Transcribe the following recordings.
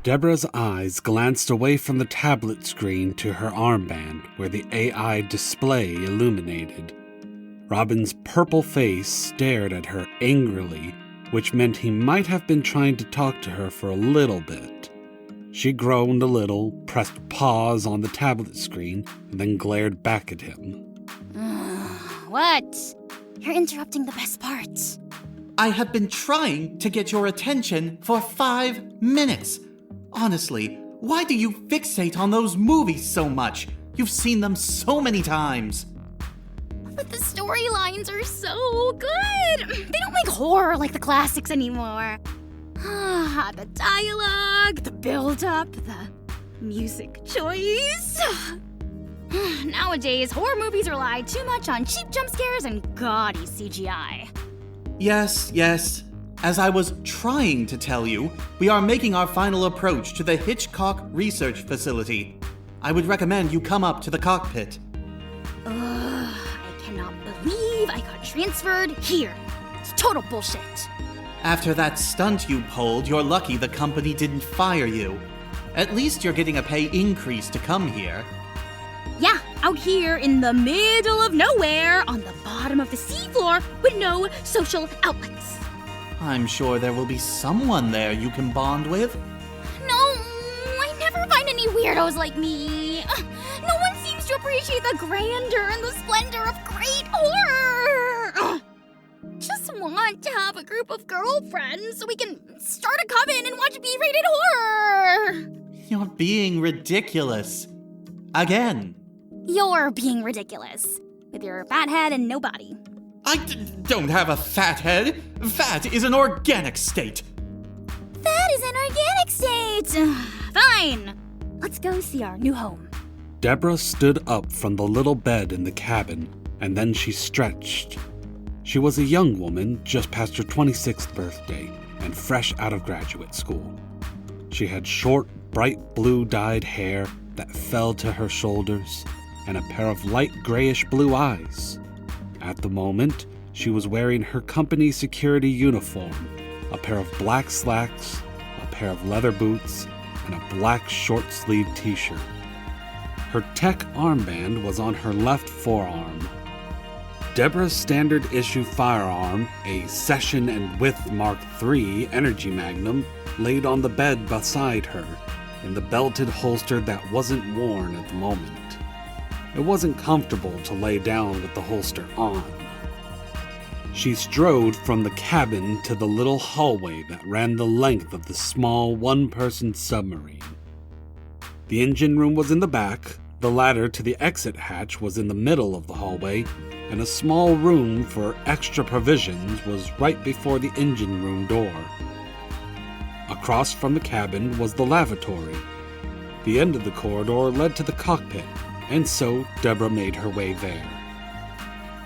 Debra's eyes glanced away from the tablet screen to her armband where the AI display illuminated. Robin's purple face stared at her angrily, which meant he might have been trying to talk to her for a little bit. She groaned a little, pressed pause on the tablet screen, and then glared back at him. What? You're interrupting the best part. I have been trying to get your attention for 5 minutes. Honestly, why do you fixate on those movies so much? You've seen them so many times. But the storylines are so good. They don't make horror like the classics anymore. The dialogue, the build-up, the music choice. Nowadays, horror movies rely too much on cheap jump scares and gaudy CGI. Yes. As I was trying to tell you, we are making our final approach to the Hitchcock Research Facility. I would recommend you come up to the cockpit. I cannot believe I got transferred here. It's total bullshit. After that stunt you pulled, you're lucky the company didn't fire you. At least you're getting a pay increase to come here. Yeah, out here in the middle of nowhere, on the bottom of the seafloor, with no social outlets. I'm sure there will be someone there you can bond with. No, I never find any weirdos like me. No one seems to appreciate the grandeur and the splendor of great horror. Just want to have a group of girlfriends so we can start a coven and watch B-rated horror. You're being ridiculous. Again. You're being ridiculous. With your fat head and no body. I don't have a fat head. Fat is an organic state. Fat is an organic state. Fine. Let's go see our new home. Debra stood up from the little bed in the cabin, and then she stretched. She was a young woman just past her 26th birthday and fresh out of graduate school. She had short, bright blue dyed hair that fell to her shoulders and a pair of light grayish blue eyes. At the moment, she was wearing her company security uniform, a pair of black slacks, a pair of leather boots, and a black short-sleeved t-shirt. Her tech armband was on her left forearm. Debra's standard-issue firearm, a Session and Width Mark III energy magnum, laid on the bed beside her, in the belted holster that wasn't worn at the moment. It wasn't comfortable to lay down with the holster on. She strode from the cabin to the little hallway that ran the length of the small one-person submarine. The engine room was in the back, the ladder to the exit hatch was in the middle of the hallway, and a small room for extra provisions was right before the engine room door. Across from the cabin was the lavatory. The end of the corridor led to the cockpit, and so Debra made her way there.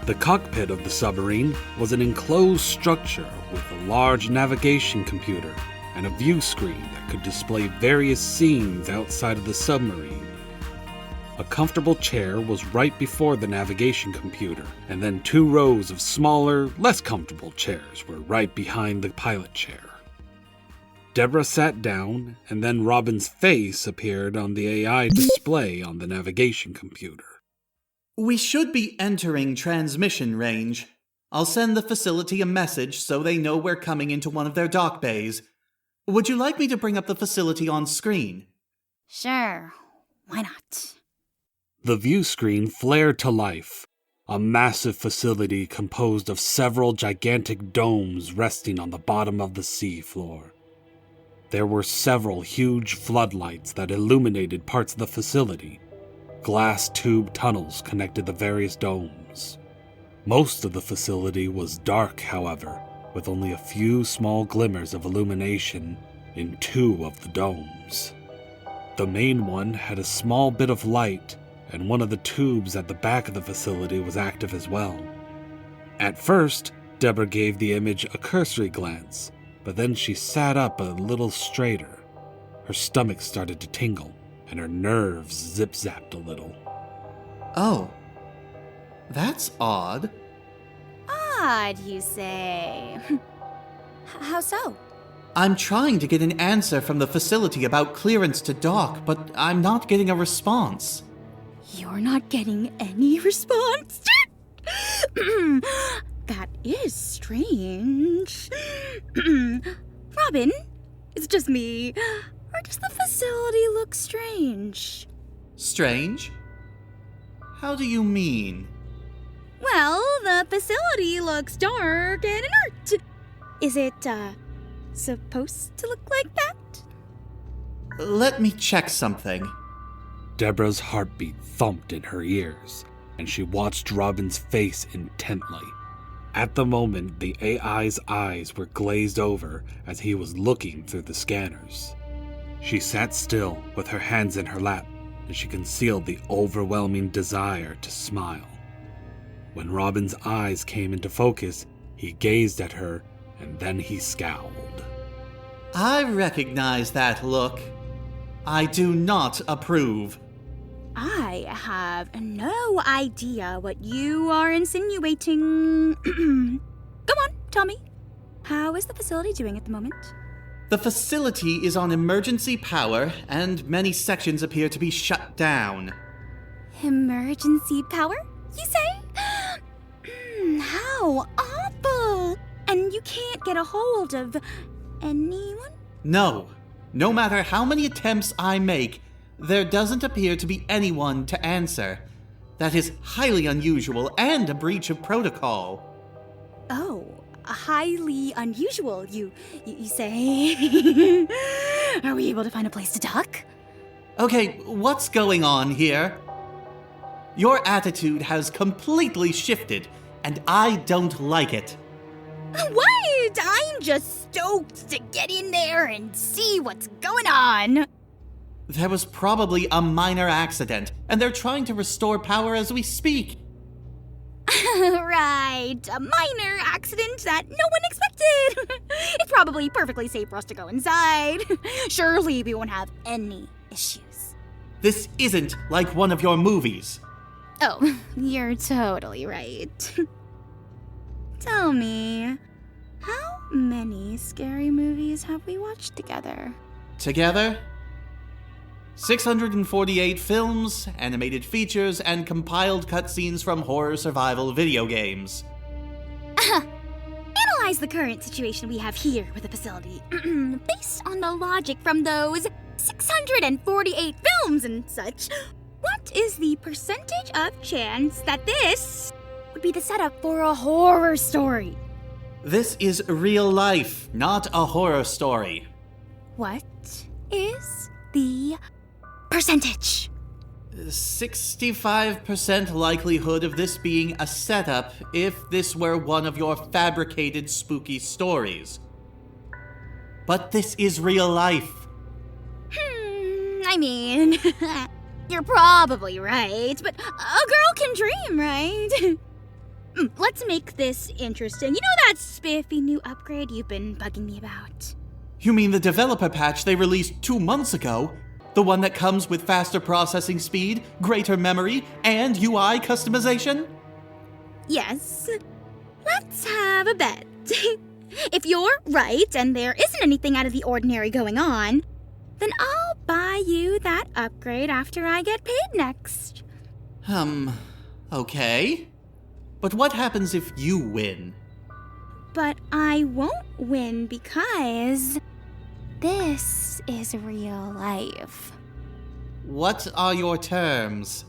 The cockpit of the submarine was an enclosed structure with a large navigation computer and a view screen that could display various scenes outside of the submarine. A comfortable chair was right before the navigation computer, and then 2 rows of smaller, less comfortable chairs were right behind the pilot chair. Debra sat down, and then Robin's face appeared on the AI display on the navigation computer. We should be entering transmission range. I'll send the facility a message so they know we're coming into one of their dock bays. Would you like me to bring up the facility on screen? Sure, why not? The view screen flared to life, a massive facility composed of several gigantic domes resting on the bottom of the sea floor. There were several huge floodlights that illuminated parts of the facility. Glass tube tunnels connected the various domes. Most of the facility was dark, however, with only a few small glimmers of illumination in 2 of the domes. The main one had a small bit of light, and one of the tubes at the back of the facility was active as well. At first, Debra gave the image a cursory glance, but then she sat up a little straighter. Her stomach started to tingle, and her nerves zip-zapped a little. Oh, that's odd. Odd, you say? How so? I'm trying to get an answer from the facility about clearance to dock, but I'm not getting a response. You're not getting any response? That is strange. Robin, is it just me? Or does the facility look strange? Strange? How do you mean? Well, the facility looks dark and inert. Is it, supposed to look like that? Let me check something. Debra's heartbeat thumped in her ears, and she watched Robin's face intently. At the moment, the AI's eyes were glazed over as he was looking through the scanners. She sat still with her hands in her lap, and she concealed the overwhelming desire to smile. When Robin's eyes came into focus, he gazed at her, and then he scowled. I recognize that look. I do not approve. I have no idea what you are insinuating. Go on, tell me. How is the facility doing at the moment? The facility is on emergency power, and many sections appear to be shut down. Emergency power, you say? How awful! And you can't get a hold of anyone? No. No matter how many attempts I make, there doesn't appear to be anyone to answer. That is highly unusual and a breach of protocol. Oh, highly unusual, you say? Are we able to find a place to dock? Okay, what's going on here? Your attitude has completely shifted, and I don't like it. What? I'm just stoked to get in there and see what's going on. There was probably a minor accident, and they're trying to restore power as we speak. Right, a minor accident that no one expected. It's probably perfectly safe for us to go inside. Surely we won't have any issues. This isn't like one of your movies. Oh, you're totally right. Tell me, how many scary movies have we watched together? Together? 648 films, animated features, and compiled cutscenes from horror survival video games. Analyze the current situation we have here with the facility. Based on the logic from those 648 films and such, what is the percentage of chance that this would be the setup for a horror story? This is real life, not a horror story. What is the percentage? 65% likelihood of this being a setup if this were one of your fabricated spooky stories. But this is real life. I mean, you're probably right, but a girl can dream, right? Let's make this interesting. You know that spiffy new upgrade you've been bugging me about? You mean the developer patch they released 2 months ago? The one that comes with faster processing speed, greater memory, and UI customization? Yes. Let's have a bet. If you're right and there isn't anything out of the ordinary going on, then I'll buy you that upgrade after I get paid next. Okay. But what happens if you win? But I won't win because this is real life. What are your terms?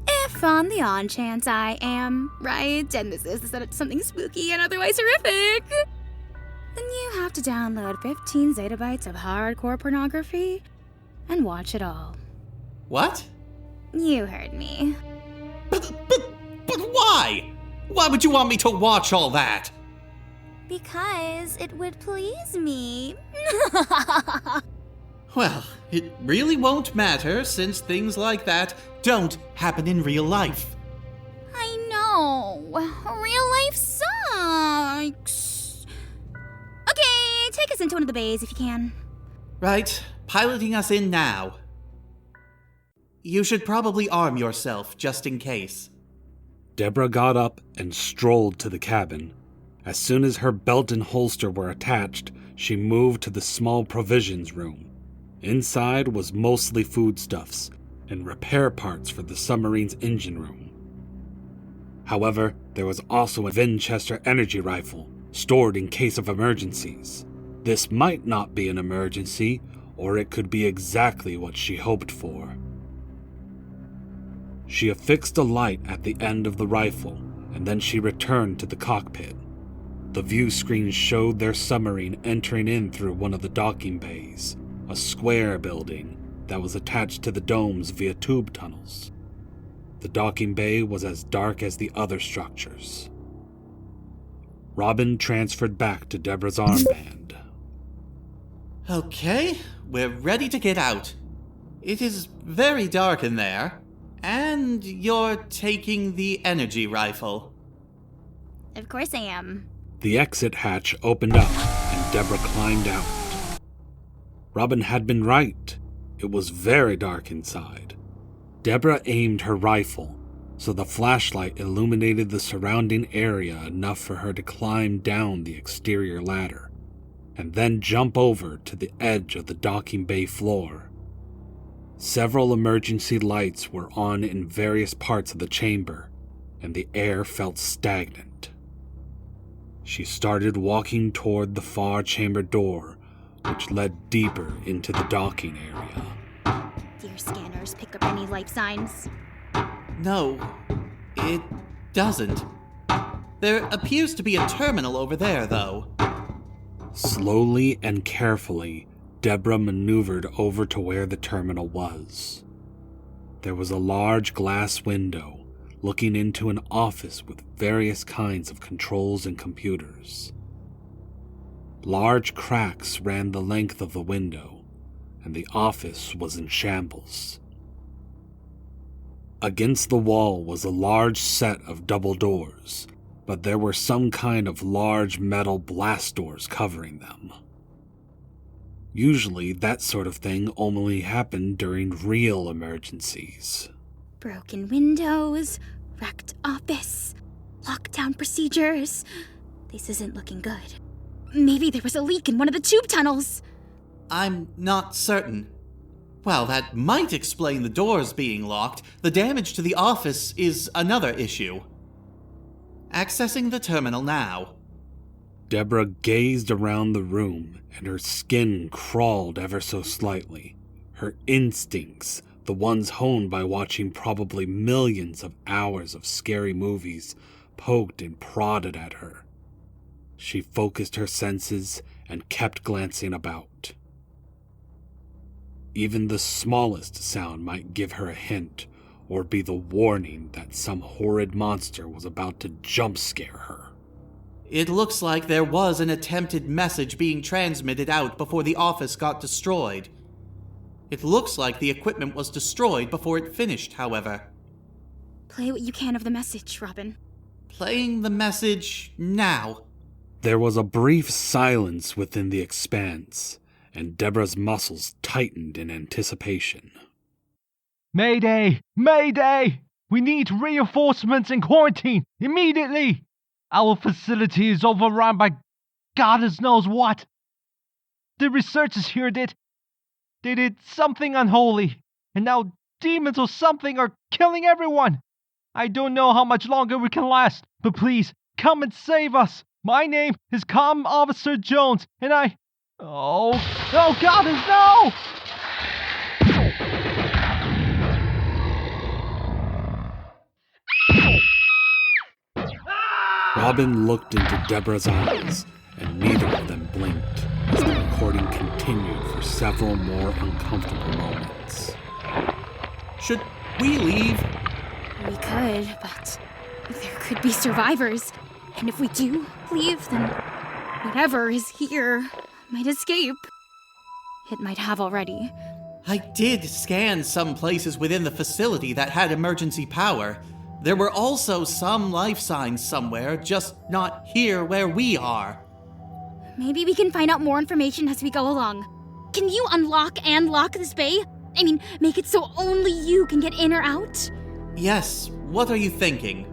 If on the on chance I am right, and this is the setup to something spooky and otherwise horrific, then you have to download 15 zettabytes of hardcore pornography and watch it all. What? You heard me. But why? Why would you want me to watch all that? Because it would please me. Well, it really won't matter since things like that don't happen in real life. I know. Real life sucks. Okay, take us into one of the bays if you can. Right, piloting us in now. You should probably arm yourself just in case. Debra got up and strolled to the cabin. As soon as her belt and holster were attached, she moved to the small provisions room. Inside was mostly foodstuffs and repair parts for the submarine's engine room. However, there was also a Winchester energy rifle stored in case of emergencies. This might not be an emergency, or it could be exactly what she hoped for. She affixed a light at the end of the rifle, and then she returned to the cockpit. The view screen showed their submarine entering in through one of the docking bays, a square building that was attached to the domes via tube tunnels. The docking bay was as dark as the other structures. Robin transferred back to Debra's armband. Okay, we're ready to get out. It is very dark in there, and you're taking the energy rifle. Of course I am. The exit hatch opened up, and Debra climbed out. Robin had been right. It was very dark inside. Debra aimed her rifle, so the flashlight illuminated the surrounding area enough for her to climb down the exterior ladder, and then jump over to the edge of the docking bay floor. Several emergency lights were on in various parts of the chamber, and the air felt stagnant. She started walking toward the far chamber door, which led deeper into the docking area. Do your scanners pick up any life signs? No, it doesn't. There appears to be a terminal over there, though. Slowly and carefully, Debra maneuvered over to where the terminal was. There was a large glass window looking into an office with various kinds of controls and computers. Large cracks ran the length of the window, and the office was in shambles. Against the wall was a large set of double doors, but there were some kind of large metal blast doors covering them. Usually, that sort of thing only happened during real emergencies. Broken windows, wrecked office, lockdown procedures. This isn't looking good. Maybe there was a leak in one of the tube tunnels. I'm not certain. Well, that might explain the doors being locked. The damage to the office is another issue. Accessing the terminal now. Debra gazed around the room, and her skin crawled ever so slightly. Her instincts, the ones honed by watching probably millions of hours of scary movies, poked and prodded at her. She focused her senses and kept glancing about. Even the smallest sound might give her a hint, or be the warning that some horrid monster was about to jump scare her. It looks like there was an attempted message being transmitted out before the office got destroyed. It looks like the equipment was destroyed before it finished, however. Play what you can of the message, Robin. Playing the message now. There was a brief silence within the expanse, and Debra's muscles tightened in anticipation. Mayday! Mayday! We need reinforcements and quarantine immediately! Our facility is overrun by God knows what. The researchers here did something unholy, and now demons or something are killing everyone. I don't know how much longer we can last, but please, come and save us. My name is Comm Officer Jones, and Oh God, no! Robin looked into Debra's eyes, and neither of them blinked as the recording continued for several more uncomfortable moments. Should we leave? We could, but there could be survivors. And if we do leave, then whatever is here might escape. It might have already. I did scan some places within the facility that had emergency power. There were also some life signs somewhere, just not here where we are. Maybe we can find out more information as we go along. Can you unlock and lock this bay? I mean, make it so only you can get in or out? Yes, what are you thinking?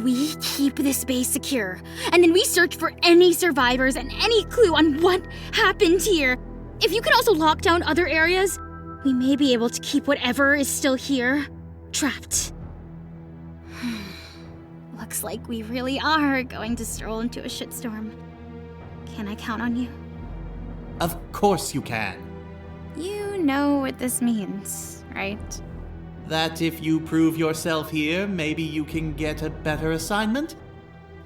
We keep this base secure, and then we search for any survivors and any clue on what happened here. If you can also lock down other areas, we may be able to keep whatever is still here trapped. Looks like we really are going to stroll into a shitstorm. Can I count on you? Of course you can. You know what this means, right? That if you prove yourself here, maybe you can get a better assignment?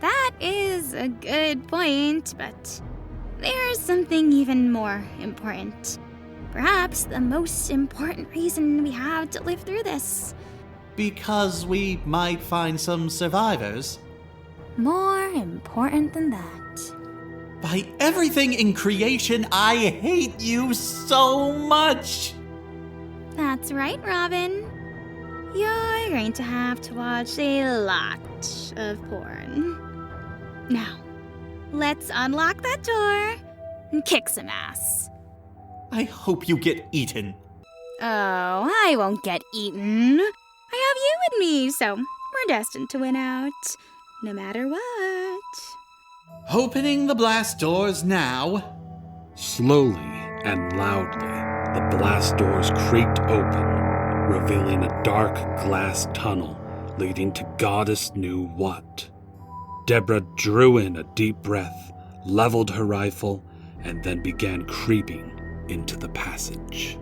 That is a good point, but there's something even more important. Perhaps the most important reason we have to live through this. Because we might find some survivors? More important than that. By everything in creation, I hate you so much! That's right, Robin. You're going to have to watch a lot of porn. Now, let's unlock that door and kick some ass. I hope you get eaten. Oh, I won't get eaten. I have you with me, so we're destined to win out, no matter what. Opening the blast doors now. Slowly and loudly, the blast doors creaked open, revealing a dark glass tunnel leading to Goddess knew what. Debra drew in a deep breath, leveled her rifle, and then began creeping into the passage.